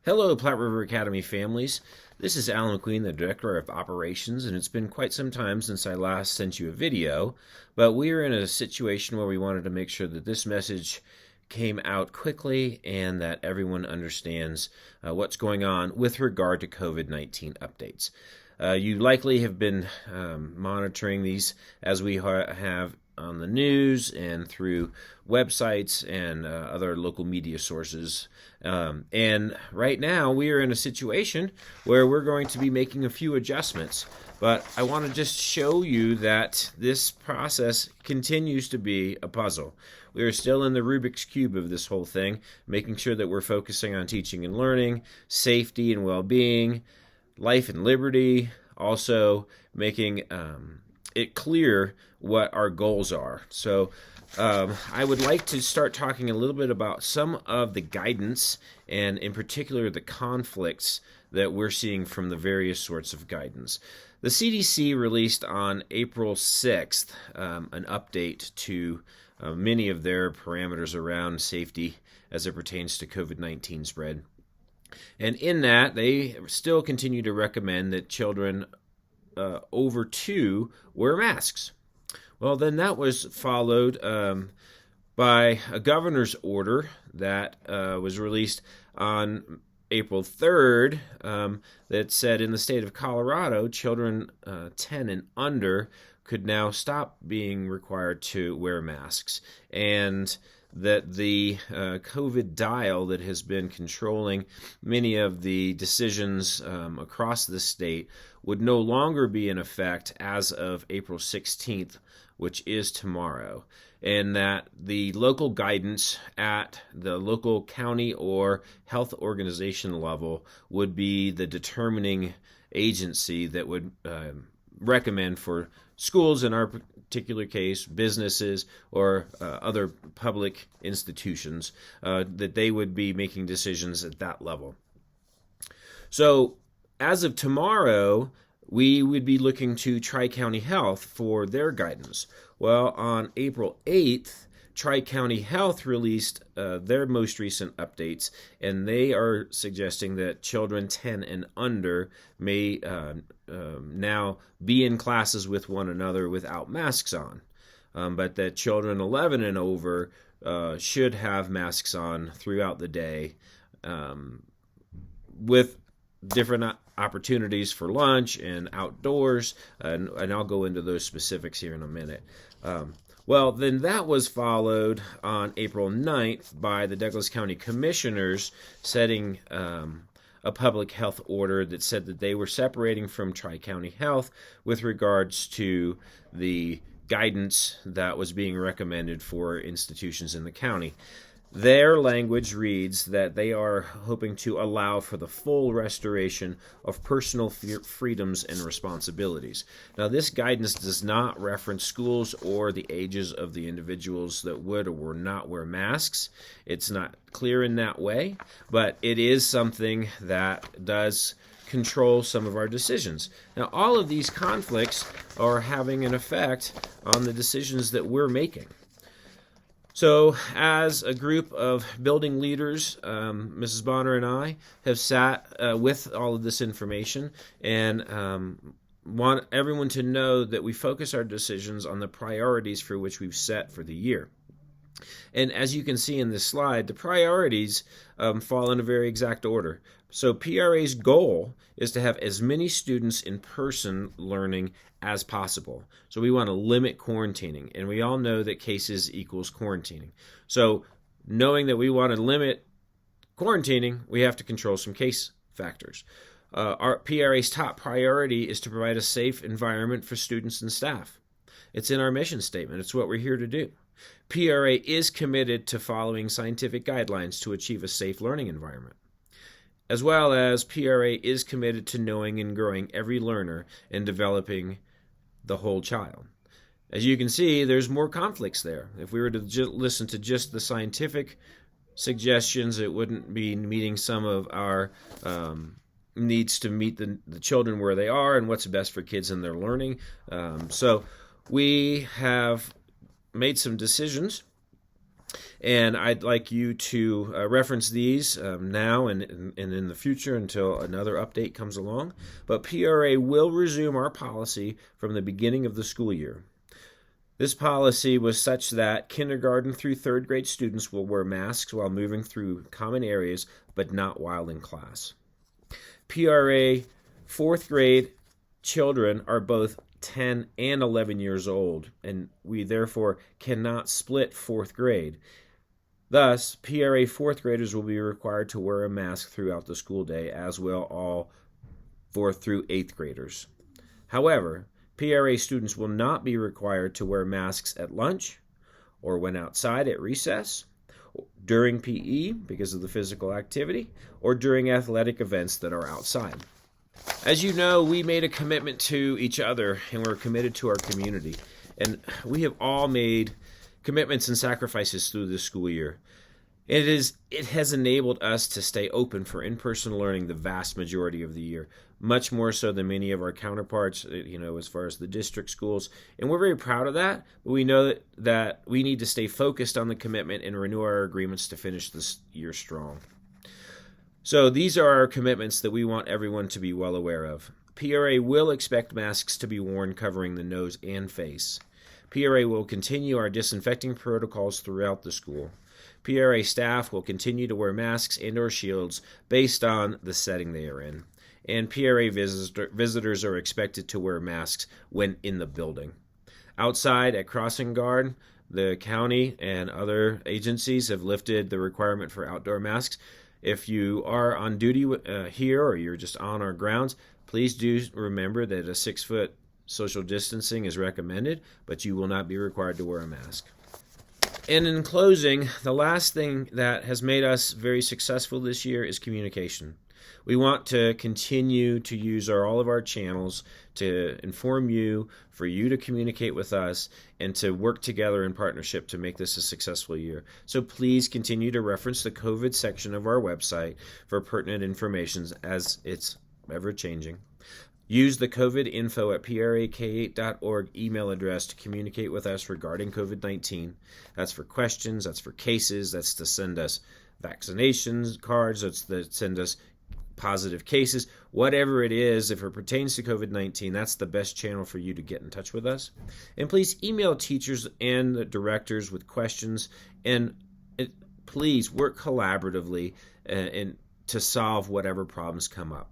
Hello, Platte River Academy families. This is Alan McQueen, the Director of Operations, and it's been quite some time since I last sent you a video, but we are in a situation where we wanted to make sure that this message came out quickly and that everyone understands what's going on with regard to COVID-19 updates. You likely have been monitoring these as we have on the news and through websites and other local media sources. And right now we are in a situation where we're going to be making a few adjustments. But I want to just show you that this process continues to be a puzzle. We are still in the Rubik's Cube of this whole thing, making sure that we're focusing on teaching and learning, safety and well-being, life and liberty, also making it clear what our goals are. So I would like to start talking a little bit about some of the guidance and in particular the conflicts that we're seeing from the various sorts of guidance. The CDC released on April 6th an update to many of their parameters around safety as it pertains to COVID-19 spread. And in that, they still continue to recommend that children over 2 wear masks. Well, then that was followed by a governor's order that was released on April 3rd that said in the state of Colorado, children 10 and under could now stop being required to wear masks, and that the COVID dial that has been controlling many of the decisions across the state would no longer be in effect as of April 16th, which is tomorrow, and that the local guidance at the local county or health organization level would be the determining agency that would recommend for schools, in our particular case, businesses, or other public institutions, that they would be making decisions at that level. So as of tomorrow, we would be looking to Tri-County Health for their guidance. Well, on April 8th, Tri-County Health released their most recent updates, and they are suggesting that children 10 and under may now be in classes with one another without masks on, but that children 11 and over should have masks on throughout the day, with different opportunities for lunch and outdoors, and I'll go into those specifics here in a minute. Well, then that was followed on April 9th by the Douglas County Commissioners setting a public health order that said that they were separating from Tri-County Health with regards to the guidance that was being recommended for institutions in the county. Their language reads that they are hoping to allow for the full restoration of personal freedoms and responsibilities. Now, this guidance does not reference schools or the ages of the individuals that would or would not wear masks. It's not clear in that way, but it is something that does control some of our decisions. Now, all of these conflicts are having an effect on the decisions that we're making. So as a group of building leaders, Mrs. Bonner and I have sat with all of this information and want everyone to know that we focus our decisions on the priorities for which we've set for the year. And as you can see in this slide, the priorities fall in a very exact order. So PRA's goal is to have as many students in person learning as possible. So we want to limit quarantining, and we all know that cases equals quarantining. So knowing that we want to limit quarantining, we have to control some case factors. Our PRA's top priority is to provide a safe environment for students and staff. It's in our mission statement. It's what we're here to do. PRA is committed to following scientific guidelines to achieve a safe learning environment, as well as PRA is committed to knowing and growing every learner and developing the whole child. As you can see, there's more conflicts there. If we were to listen to just the scientific suggestions, it wouldn't be meeting some of our needs to meet the children where they are and what's best for kids in their learning. So we have made some decisions, And I'd like you to reference these now and in the future until another update comes along. But PRA will resume our policy from the beginning of the school year. This policy was such that kindergarten through third grade students will wear masks while moving through common areas, but not while in class. PRA fourth grade children are both 10 and 11 years old, and we therefore cannot split fourth grade. Thus, PRA fourth graders will be required to wear a mask throughout the school day, as will all fourth through eighth graders. However, PRA students will not be required to wear masks at lunch or when outside at recess, during PE because of the physical activity, or during athletic events that are outside. As you know, we made a commitment to each other and we're committed to our community. And we have all made commitments and sacrifices through this school year. It has enabled us to stay open for in-person learning the vast majority of the year, much more so than many of our counterparts, as far as the district schools. And we're very proud of that, but we know that we need to stay focused on the commitment and renew our agreements to finish this year strong. So these are our commitments that we want everyone to be well aware of. PRA will expect masks to be worn covering the nose and face. PRA will continue our disinfecting protocols throughout the school. PRA staff will continue to wear masks and/or shields based on the setting they are in. And PRA visitors are expected to wear masks when in the building. Outside at Crossing Guard, the county and other agencies have lifted the requirement for outdoor masks. If you are on duty here or you're just on our grounds, please do remember that a 6-foot social distancing is recommended, but you will not be required to wear a mask. And in closing, the last thing that has made us very successful this year is communication. We want to continue to use all of our channels to inform you, for you to communicate with us, and to work together in partnership to make this a successful year. So please continue to reference the COVID section of our website for pertinent information as it's ever changing. Use the COVID info at PRAK8.org email address to communicate with us regarding COVID-19. That's for questions, that's for cases, that's to send us vaccinations cards, that's to send us positive cases, whatever it is. If it pertains to COVID-19, that's the best channel for you to get in touch with us. And please email teachers and the directors with questions, and please work collaboratively and to solve whatever problems come up.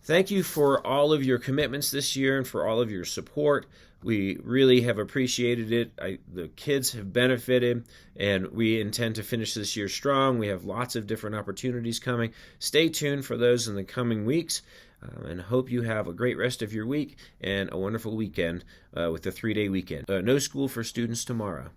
Thank you for all of your commitments this year and for all of your support. We really have appreciated it. The kids have benefited, and we intend to finish this year strong. We have lots of different opportunities coming. Stay tuned for those in the coming weeks, and hope you have a great rest of your week and a wonderful weekend with the 3-day weekend. No school for students tomorrow.